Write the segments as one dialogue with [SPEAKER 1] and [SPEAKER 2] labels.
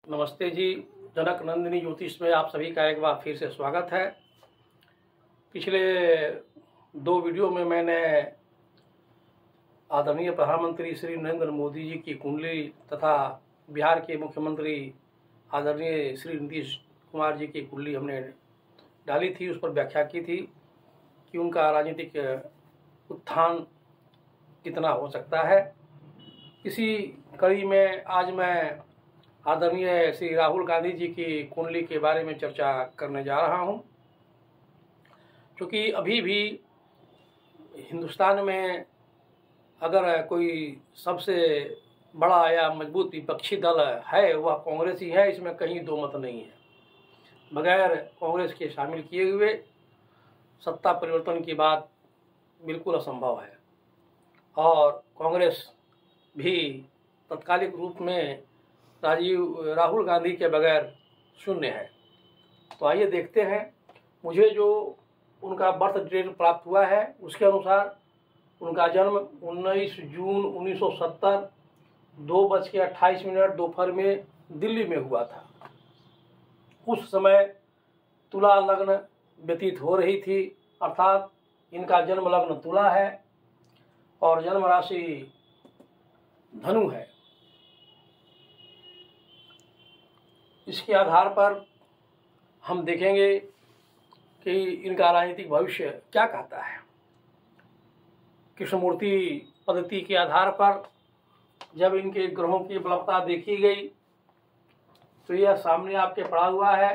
[SPEAKER 1] नमस्ते जी। जनक नंदिनी ज्योतिष में आप सभी का एक बार फिर से स्वागत है। पिछले 2 वीडियो में मैंने आदरणीय प्रधानमंत्री श्री नरेंद्र मोदी जी की कुंडली तथा बिहार के मुख्यमंत्री आदरणीय श्री नीतीश कुमार जी की कुंडली हमने डाली थी, उस पर व्याख्या की थी कि उनका राजनीतिक उत्थान कितना हो सकता है। इसी कड़ी में आज मैं आदरणीय श्री राहुल गांधी जी की कुंडली के बारे में चर्चा करने जा रहा हूं, क्योंकि अभी भी हिंदुस्तान में अगर कोई सबसे बड़ा या मजबूत विपक्षी दल है वह कांग्रेस ही है, इसमें कहीं दो मत नहीं है। बगैर कांग्रेस के शामिल किए हुए सत्ता परिवर्तन की बात बिल्कुल असंभव है और कांग्रेस भी तत्कालिक रूप में राहुल गांधी के बगैर शून्य है। तो आइए देखते हैं। मुझे जो उनका बर्थ डेट प्राप्त हुआ है उसके अनुसार उनका जन्म 19 जून 1970 2:28 दोपहर में दिल्ली में हुआ था। उस समय तुला लग्न व्यतीत हो रही थी, अर्थात इनका जन्म लग्न तुला है और जन्म राशि धनु है। इसके आधार पर हम देखेंगे कि इनका राजनीतिक भविष्य क्या कहता है। कृष्णमूर्ति पद्धति के आधार पर जब इनके ग्रहों की बलवत्ता देखी गई तो यह सामने आपके पड़ा हुआ है।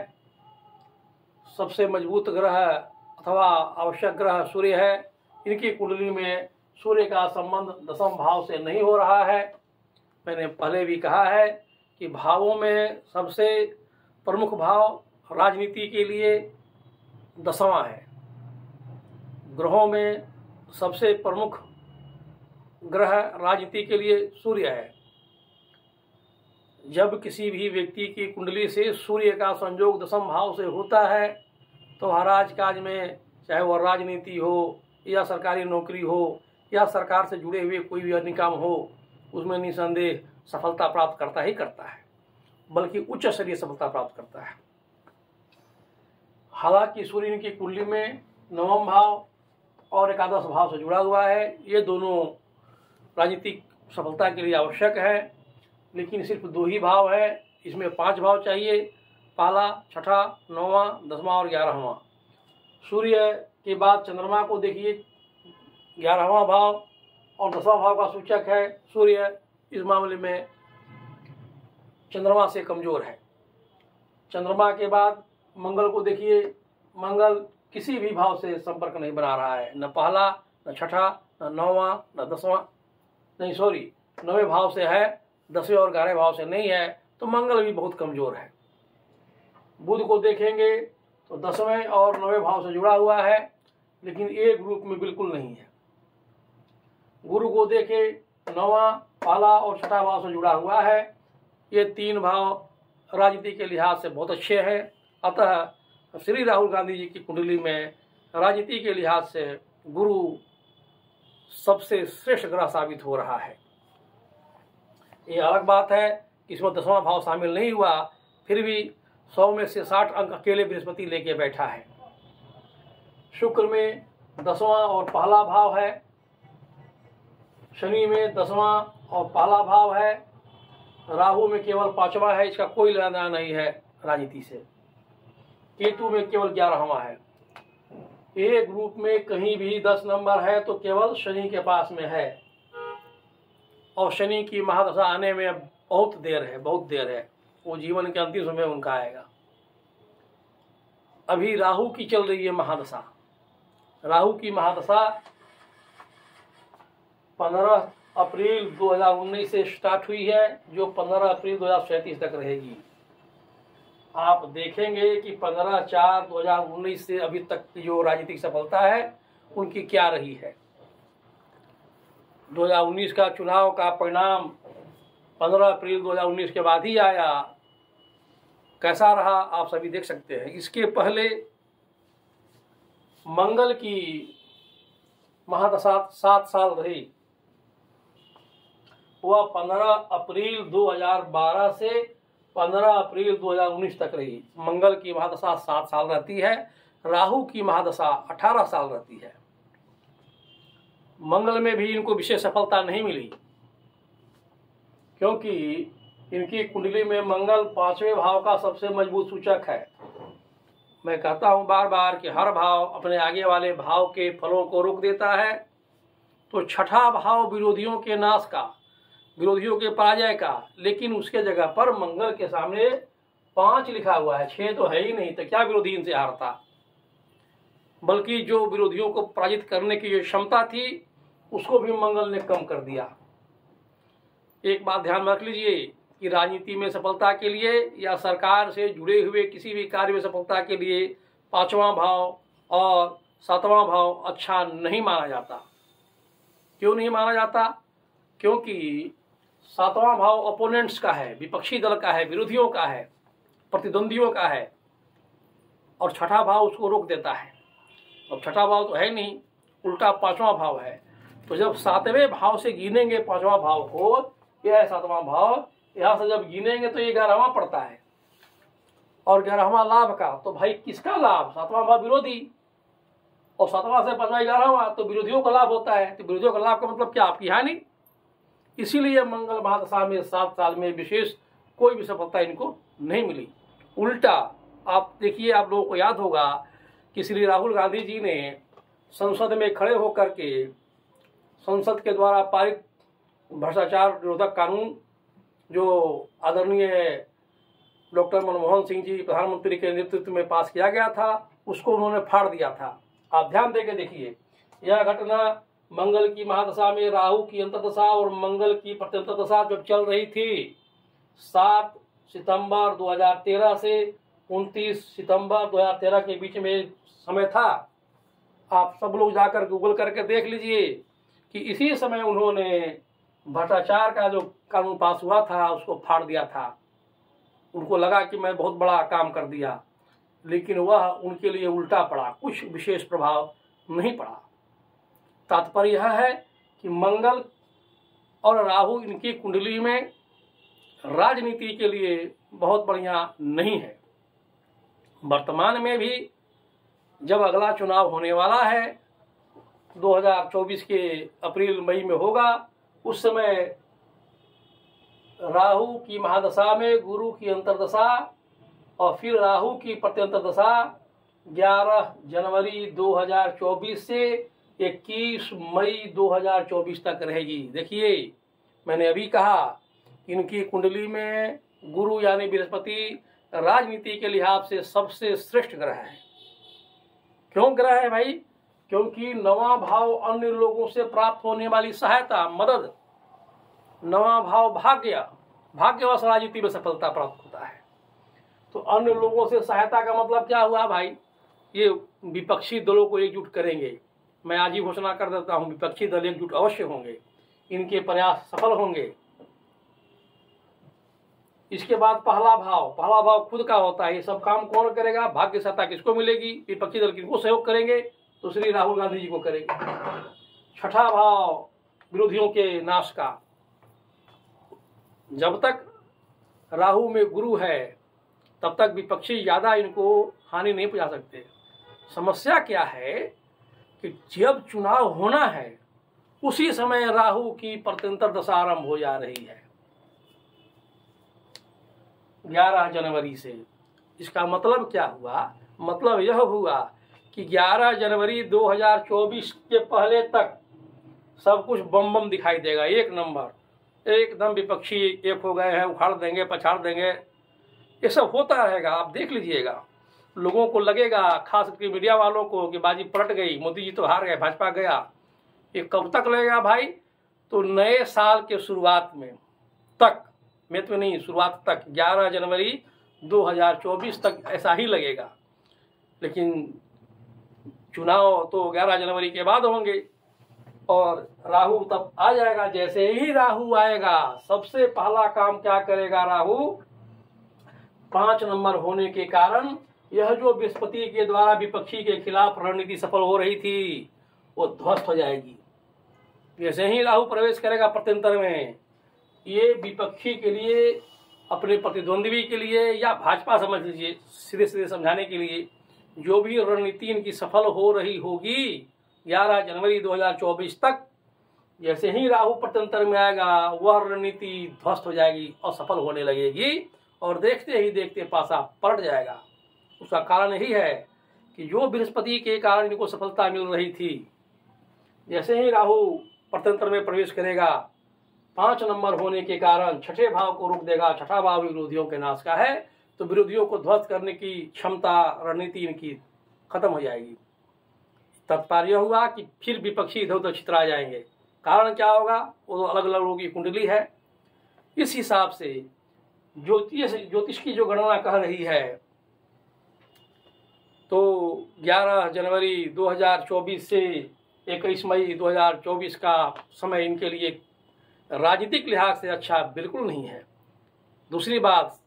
[SPEAKER 1] सबसे मजबूत ग्रह अथवा आवश्यक ग्रह सूर्य है। इनकी कुंडली में सूर्य का संबंध दशम भाव से नहीं हो रहा है। मैंने पहले भी कहा है कि भावों में सबसे प्रमुख भाव राजनीति के लिए दसवां है। ग्रहों में सबसे प्रमुख ग्रह राजनीति के लिए सूर्य है। जब किसी भी व्यक्ति की कुंडली से सूर्य का संयोग दशम भाव से होता है तो हर राजकाज में, चाहे वह राजनीति हो या सरकारी नौकरी हो या सरकार से जुड़े हुए कोई भी अन्य काम हो, उसमें निसंदेह सफलता प्राप्त करता ही करता है, बल्कि उच्च स्तरीय सफलता प्राप्त करता है। हालांकि सूर्य की कुंडली में 9वां भाव और एकादश भाव से जुड़ा हुआ है। ये दोनों राजनीतिक सफलता के लिए आवश्यक है, लेकिन सिर्फ 2 ही भाव है। इसमें 5 भाव चाहिए, पहला, छठा, 9वां, 10वां और 11वां। सूर्य के बाद चंद्रमा को देखिए, 11वां भाव और 10वां भाव का सूचक है। सूर्य इस मामले में चंद्रमा से कमजोर है। चंद्रमा के बाद मंगल को देखिए, मंगल किसी भी भाव से संपर्क नहीं बना रहा है, न पहला, न छठा, न 9वां, न 10वां, नहीं 9वें भाव से है, 10वें और 11वें भाव से नहीं है, तो मंगल भी बहुत कमजोर है। बुध को देखेंगे तो 10वें और 9वें भाव से जुड़ा हुआ है, लेकिन एक ग्रुप में बिल्कुल नहीं है। गुरु को देखे, 9वां, पहला और छठा भाव से जुड़ा हुआ है। ये 3 भाव राजनीति के लिहाज से बहुत अच्छे हैं। अतः श्री राहुल गांधी जी की कुंडली में राजनीति के लिहाज से गुरु सबसे श्रेष्ठ ग्रह साबित हो रहा है। ये अलग बात है कि इसमें 10वां भाव शामिल नहीं हुआ, फिर भी 100 में से 60 अंक अकेले बृहस्पति लेके बैठा है। शुक्र में 10वां और पहला भाव है, शनि में 10वां और पहला भाव है, राहु में केवल 5वां है, इसका कोई लेना देना नहीं है राजनीति से। केतु में केवल 11वां है। एक ग्रुप में कहीं भी 10 नंबर है तो केवल शनि के पास में है, और शनि की महादशा आने में बहुत देर है। वो जीवन के अंतिम समय उनका आएगा। अभी राहु की चल रही है महादशा। राहु की महादशा 15 अप्रैल 2019 से स्टार्ट हुई है, जो 15 अप्रैल 2037 तक रहेगी। आप देखेंगे कि 15/4/2019 से अभी तक की जो राजनीतिक सफलता है उनकी क्या रही है। 2019 का चुनाव का परिणाम 15 अप्रैल 2019 के बाद ही आया। कैसा रहा आप सभी देख सकते हैं। इसके पहले मंगल की महादशा 7 साल रही। वह 15 अप्रैल 2012 से 15 अप्रैल 2019 तक रही। मंगल की महादशा 7 साल रहती है, राहु की महादशा 18 साल रहती है। मंगल में भी इनको विशेष सफलता नहीं मिली, क्योंकि इनकी कुंडली में मंगल 5वें भाव का सबसे मजबूत सूचक है। मैं कहता हूं बार बार कि हर भाव अपने आगे वाले भाव के फलों को रोक देता है, तो छठा भाव विरोधियों के नाश का, विरोधियों के पराजय का, लेकिन उसके जगह पर मंगल के सामने 5 लिखा हुआ है, 6 तो है ही नहीं, तो क्या विरोधी इनसे हारता। बल्कि जो विरोधियों को पराजित करने की जो क्षमता थी उसको भी मंगल ने कम कर दिया। एक बात ध्यान में रख लीजिए कि राजनीति में सफलता के लिए या सरकार से जुड़े हुए किसी भी कार्य में सफलता के लिए 5वां भाव और 7वां भाव अच्छा नहीं माना जाता। क्यों नहीं माना जाता? क्योंकि 7वां भाव ओपोनेंट्स का है, विपक्षी दल का है, विरोधियों का है, प्रतिद्वंदियों का है, और छठा भाव उसको रोक देता है। अब छठा भाव तो है नहीं, उल्टा 5वां भाव है। तो जब 7वें भाव से गिनेंगे 5वां भाव को, यह है 7वां भाव, यहां से जब गिनेंगे तो ये 11वां पड़ता है, और 11वां लाभ का। तो भाई किसका लाभ? 7वां भाव विरोधी, और 7वां से 5वां 11वां, तो विरोधियों का लाभ होता है। तो विरोधियों का लाभ का मतलब क्या? आपकी हानि। इसीलिए मंगल महादशा में 7 साल में विशेष कोई भी सफलता इनको नहीं मिली। उल्टा आप देखिए, आप लोगों को याद होगा कि श्री राहुल गांधी जी ने संसद में खड़े होकर के संसद के द्वारा पारित भ्रष्टाचार निरोधक कानून, जो आदरणीय डॉक्टर मनमोहन सिंह जी प्रधानमंत्री के नेतृत्व में पास किया गया था, उसको उन्होंने फाड़ दिया था। आप ध्यान देकर देखिए, यह घटना मंगल की महादशा में राहु की अंतर्दशा और मंगल की प्रत्यंतरदशा जब चल रही थी, 7 सितंबर 2013 से 29 सितंबर 2013 के बीच में समय था। आप सब लोग जाकर गूगल करके देख लीजिए कि इसी समय उन्होंने भ्रष्टाचार का जो कानून पास हुआ था उसको फाड़ दिया था। उनको लगा कि मैं बहुत बड़ा काम कर दिया, लेकिन वह उनके लिए उल्टा पड़ा, कुछ विशेष प्रभाव नहीं पड़ा। तात्पर्य यह है कि मंगल और राहु इनकी कुंडली में राजनीति के लिए बहुत बढ़िया नहीं है। वर्तमान में भी जब अगला चुनाव होने वाला है 2024 के अप्रैल मई में होगा, उस समय राहु की महादशा में गुरु की अंतर्दशा और फिर राहु की प्रत्यंतरदशा 11 जनवरी 2024 से 21 मई 2024 तक रहेगी। देखिए, मैंने अभी कहा इनकी कुंडली में गुरु यानी बृहस्पति राजनीति के लिहाज से सबसे श्रेष्ठ ग्रह है। क्यों ग्रह है भाई? क्योंकि 9वां भाव अन्य लोगों से प्राप्त होने वाली सहायता, मदद, 9वां भाव भाग्यवश राजनीति में सफलता प्राप्त होता है। तो अन्य लोगों से सहायता का मतलब क्या हुआ भाई? ये विपक्षी दलों को एकजुट करेंगे। मैं आज ही घोषणा कर देता हूं, विपक्षी दल एकजुट अवश्य होंगे, इनके प्रयास सफल होंगे। इसके बाद पहला भाव खुद का होता है। ये सब काम कौन करेगा? भाग्य सत्ता किसको मिलेगी? विपक्षी दल किसको सहयोग करेंगे? तो श्री राहुल गांधी जी को करेंगे। छठा भाव विरोधियों के नाश का। जब तक राहु में गुरु है तब तक विपक्षी ज्यादा इनको हानि नहीं पहुंचा सकते। समस्या क्या है कि जब चुनाव होना है उसी समय राहु की प्रत्यंतर दशा आरंभ हो जा रही है 11 जनवरी से। इसका मतलब क्या हुआ? मतलब यह हुआ कि 11 जनवरी 2024 के पहले तक सब कुछ बम बम दिखाई देगा। एक नंबर, एकदम विपक्षी एक हो गए हैं, उखाड़ देंगे, पछाड़ देंगे, ये सब होता रहेगा। आप देख लीजिएगा, लोगों को लगेगा, खास करके मीडिया वालों को, कि बाजी पलट गई, मोदी जी तो हार गए, भाजपा गया। ये कब तक लगेगा भाई? तो नए साल के शुरुआत में तक, में तो नहीं, शुरुआत तक 11 जनवरी 2024 तक ऐसा ही लगेगा। लेकिन चुनाव तो 11 जनवरी के बाद होंगे और राहु तब आ जाएगा। जैसे ही राहु आएगा, सबसे पहला काम क्या करेगा राहु? 5 नंबर होने के कारण यह जो बृहस्पति के द्वारा विपक्षी के खिलाफ रणनीति सफल हो रही थी वो ध्वस्त हो जाएगी। जैसे ही राहु प्रवेश करेगा प्रत्यंतर में, ये विपक्षी के लिए अपने प्रतिद्वंद्वी के लिए या भाजपा समझ लीजिए, सीधे सीधे समझाने के लिए, जो भी रणनीति इनकी सफल हो रही होगी 11 जनवरी 2024 तक, जैसे ही राहु प्रत्यंतर में आएगा वह रणनीति ध्वस्त हो जाएगी और सफल होने लगेगी और देखते ही देखते पासा पलट जाएगा। उसका कारण यही है कि जो बृहस्पति के कारण इनको सफलता मिल रही थी, जैसे ही राहु प्रत्यंतर में प्रवेश करेगा 5 नंबर होने के कारण छठे भाव को रोक देगा। छठा भाव विरोधियों के नाश का है, तो विरोधियों को ध्वस्त करने की क्षमता, रणनीति इनकी खत्म हो जाएगी। तात्पर्य हुआ कि फिर विपक्षी इधर उधर छितरा जाएंगे। कारण क्या होगा, वो अलग अलग लोगों की कुंडली है। इस हिसाब से ज्योतिष की जो गणना कह रही है, तो 11 जनवरी 2024 से 21 मई 2024 का समय इनके लिए राजनीतिक लिहाज से अच्छा बिल्कुल नहीं है। दूसरी बात,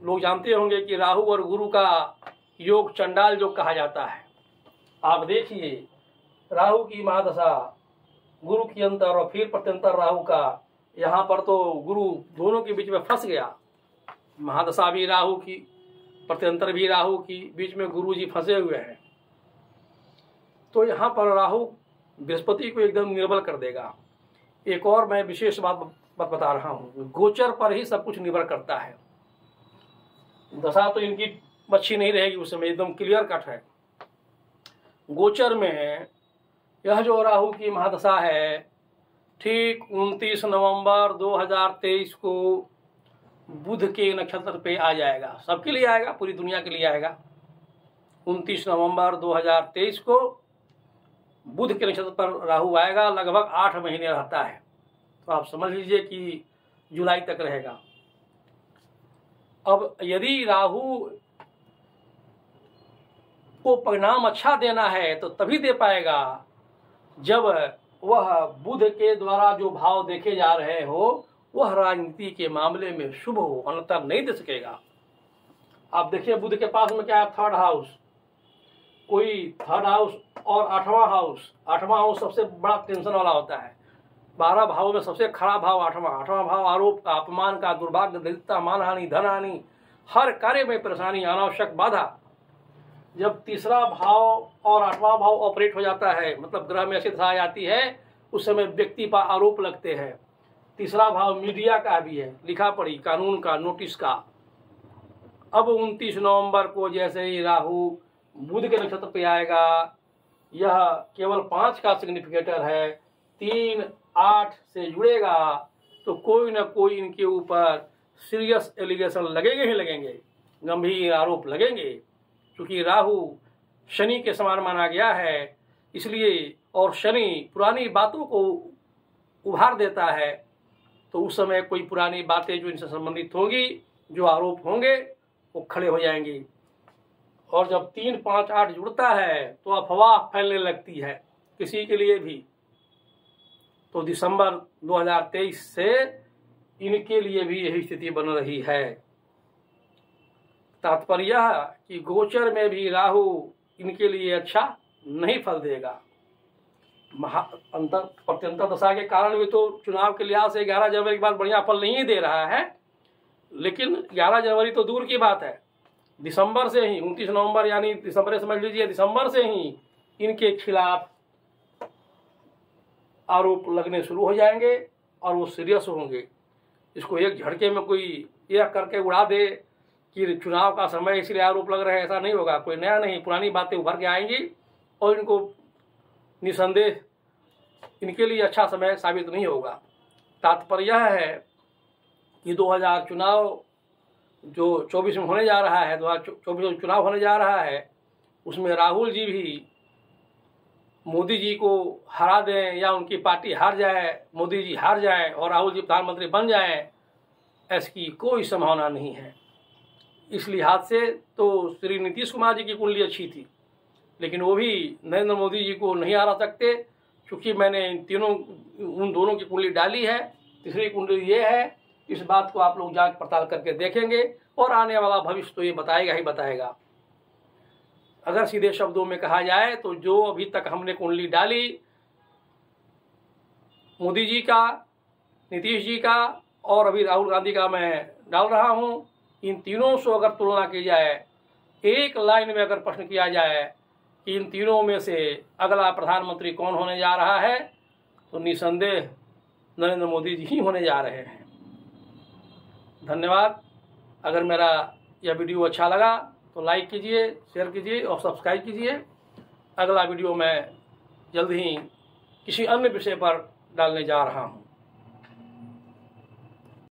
[SPEAKER 1] लोग जानते होंगे कि राहु और गुरु का योग चंडाल योग कहा जाता है। आप देखिए, राहु की महादशा, गुरु की अंतर और फिर प्रत्यंतर राहु का, यहाँ पर तो गुरु दोनों के बीच में फंस गया। महादशा भी राहु की, प्रत्यंतर भी राहु की, बीच में गुरु जी फंसे हुए हैं। तो यहाँ पर राहु बृहस्पति को एकदम निर्बल कर देगा। एक और मैं विशेष बात बता रहा हूँ, गोचर पर ही सब कुछ निर्भर करता है। दशा तो इनकी अच्छी नहीं रहेगी उस समय, एकदम क्लियर कट है। गोचर में यह जो राहु की महादशा है, ठीक 29 नवंबर 2023 को बुध के नक्षत्र पे आ जाएगा। सबके लिए आएगा, पूरी दुनिया के लिए आएगा। 29 नवंबर 2023 को बुध के नक्षत्र पर राहु आएगा। लगभग 8 महीने रहता है, तो आप समझ लीजिए कि जुलाई तक रहेगा। अब यदि राहु को परिणाम अच्छा देना है तो तभी दे पाएगा जब वह बुध के द्वारा जो भाव देखे जा रहे हो वह राजनीति के मामले में शुभ हो, अन्यथा नहीं दे सकेगा। आप देखिए, बुध के पास में क्या है, थर्ड हाउस। कोई थर्ड हाउस और 8वां हाउस, 8वां हाउस सबसे बड़ा टेंशन वाला होता है। 12 भावों में सबसे खराब भाव 8वां भाव आरोप का, अपमान का, दुर्भाग्य, दरिद्रता, मानहानि, धनहानि, हर कार्य में परेशानी, अनावश्यक बाधा। जब तीसरा भाव और 8वां भाव ऑपरेट हो जाता है, मतलब ग्रह में ऐसी दशा आ जाती है, उस समय व्यक्ति पर आरोप लगते हैं। तीसरा भाव मीडिया का भी है, लिखा पढ़ी, कानून का, नोटिस का। अब 29 नवंबर को जैसे ही राहु बुध के नक्षत्र पे आएगा, यह केवल 5 का सिग्निफिकेटर है, 3, 8 से जुड़ेगा, तो कोई ना कोई इनके ऊपर सीरियस एलिगेशन लगेंगे ही लगेंगे, गंभीर आरोप लगेंगे। क्योंकि राहु शनि के समान माना गया है, इसलिए, और शनि पुरानी बातों को उभार देता है, तो उस समय कोई पुरानी बातें जो इनसे संबंधित होंगी, जो आरोप होंगे, वो खड़े हो जाएंगी। और जब 3, 5, 8 जुड़ता है तो अफवाह फैलने लगती है किसी के लिए भी। तो दिसंबर 2023 से इनके लिए भी यही स्थिति बन रही है। तात्पर्य कि गोचर में भी राहु इनके लिए अच्छा नहीं फल देगा। प्रत्यंतर दशा के कारण भी तो चुनाव के लिहाज से 11 जनवरी के बाद बढ़िया फल नहीं दे रहा है, लेकिन 11 जनवरी तो दूर की बात है, दिसंबर से ही, 29 नवंबर यानी दिसंबर समझ लीजिए, दिसंबर से ही इनके खिलाफ आरोप लगने शुरू हो जाएंगे और वो सीरियस होंगे। इसको एक झटके में कोई यह करके उड़ा दे कि चुनाव का समय इसलिए आरोप लग रहे हैं, ऐसा नहीं होगा। कोई नया नहीं, पुरानी बातें उभर के आएंगी और इनको निसंदेह इनके लिए अच्छा समय साबित नहीं होगा। तात्पर्य यह है कि 2000 चुनाव जो 24 में होने जा रहा है, 2024 में चुनाव होने जा रहा है, उसमें राहुल जी भी मोदी जी को हरा दें या उनकी पार्टी हार जाए, मोदी जी हार जाए और राहुल जी प्रधानमंत्री बन जाएं, ऐसी कोई संभावना नहीं है। इस लिहाज से तो श्री नीतीश कुमार जी की कुंडली अच्छी थी, लेकिन वो भी नरेंद्र मोदी जी को नहीं हरा सकते, क्योंकि मैंने उन दोनों की कुंडली डाली है। तीसरी कुंडली ये है, इस बात को आप लोग जांच पड़ताल करके देखेंगे और आने वाला भविष्य तो ये बताएगा ही बताएगा। अगर सीधे शब्दों में कहा जाए तो जो अभी तक हमने कुंडली डाली, मोदी जी का, नीतीश जी का और अभी राहुल गांधी का मैं डाल रहा हूँ। इन तीनों से अगर तुलना की जाए, एक लाइन में अगर प्रश्न किया जाए कि इन तीनों में से अगला प्रधानमंत्री कौन होने जा रहा है, तो निसंदेह नरेंद्र मोदी जी ही होने जा रहे हैं। धन्यवाद। अगर मेरा यह वीडियो अच्छा लगा तो लाइक कीजिए, शेयर कीजिए और सब्सक्राइब कीजिए। अगला वीडियो मैं जल्द ही किसी अन्य विषय पर डालने जा रहा हूँ।